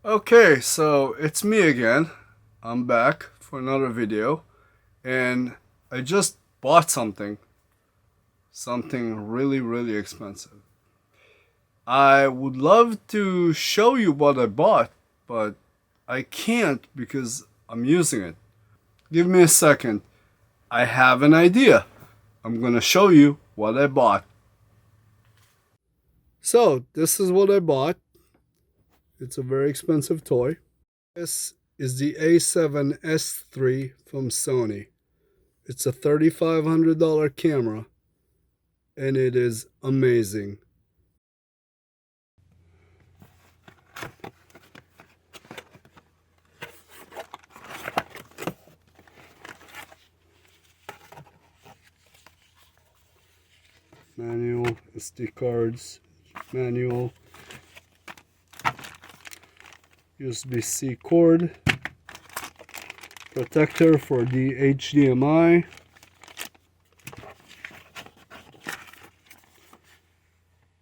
Okay, so it's me again. I'm back for another video, and I just bought something really expensive. I would love to show you what I bought, but I can't because I'm using it. Give me a second. I have an idea. I'm gonna show you what I bought. So, this is what I bought. It's a very expensive toy. This is the A7S3 from Sony. It's a $3,500 camera and it is amazing. Manual, SD cards, manual, USB-C cord, protector for the HDMI,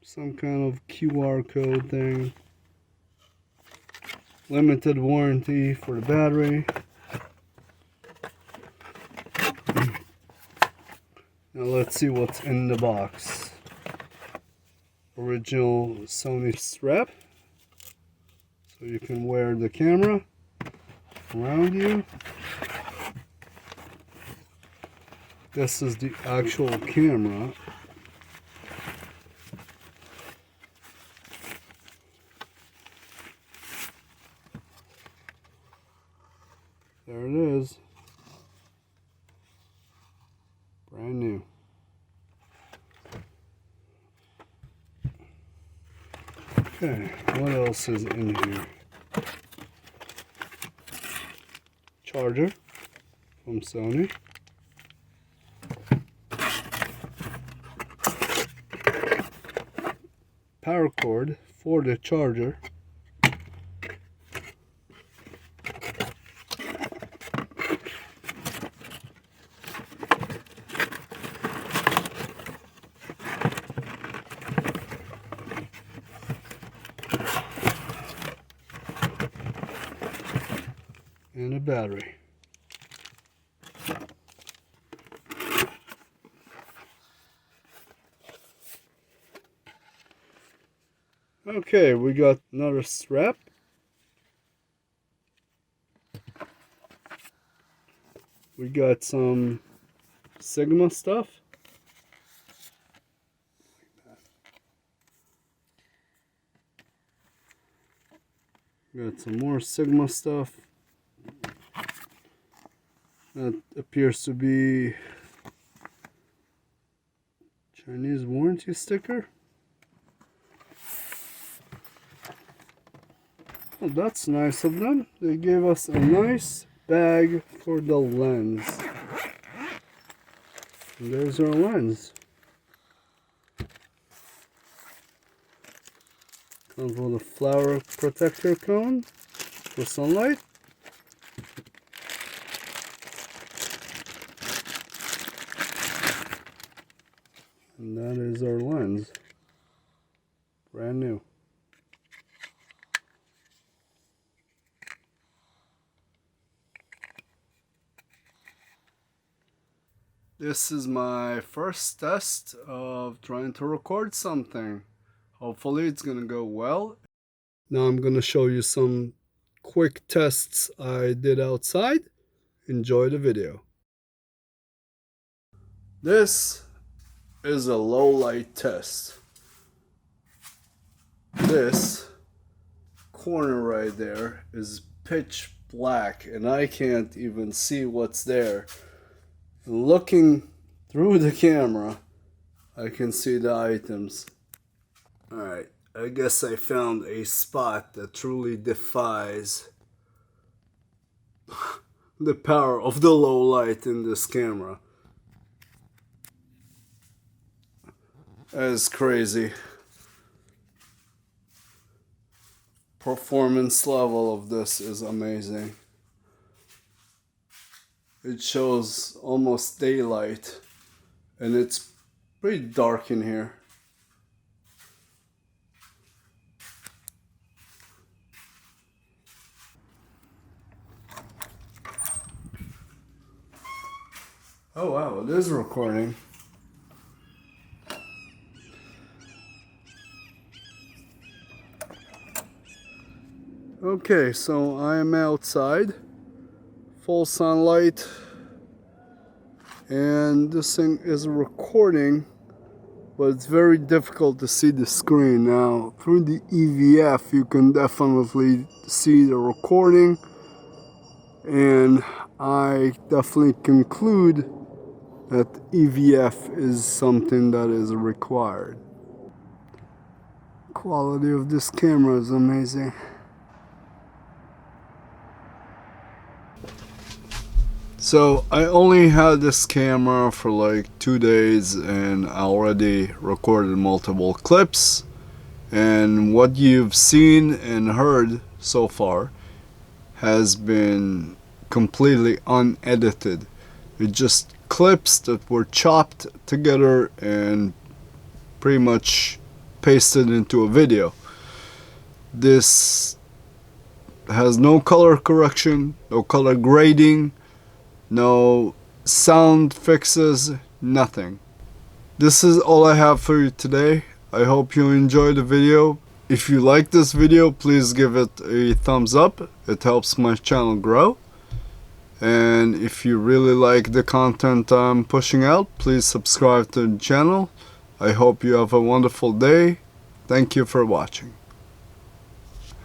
some kind of QR code thing, limited warranty for the battery. Now let's see what's in the box. Original Sony strap, so you can wear the camera around you. This is the actual camera. There it is. Brand new. Okay, what else is in here? Charger from Sony. Power cord for the charger. And a battery. Okay, we got another strap. We got some Sigma stuff. Got some more Sigma stuff. That appears to be Chinese warranty sticker. Well, that's nice of them. They gave us a nice bag for the lens. And there's our lens. Comes with a flower protector cone for sunlight. And that is our lens. Brand new. This is my first test of trying to record something. Hopefully it's gonna go well. Now I'm gonna show you some quick tests I did outside. Enjoy the video. This is a low light test. This corner right there is pitch black and I can't even see what's there. Looking through the camera, I can see the items. Alright, I guess I found a spot that truly defies the power of the low light in this camera. That is crazy. Performance level of this is amazing. It shows almost daylight and it's pretty dark in here. Oh wow, it is recording. Okay, so I am outside, full sunlight, and this thing is recording, but it's very difficult to see the screen. Now, through the EVF, you can definitely see the recording, and I definitely conclude that EVF is something that is required. Quality of this camera is amazing. So I only had this camera for like 2 days and I already recorded multiple clips, and what you've seen and heard so far has been completely unedited. It's just clips that were chopped together and pretty much pasted into a video. This has no color correction, no color grading, no sound fixes, nothing. This is all I have for you today. I hope you enjoyed the video. If you like this video, please give it a thumbs up. It helps my channel grow. And if you really like the content I'm pushing out, please subscribe to the channel. I hope you have a wonderful day. Thank you for watching.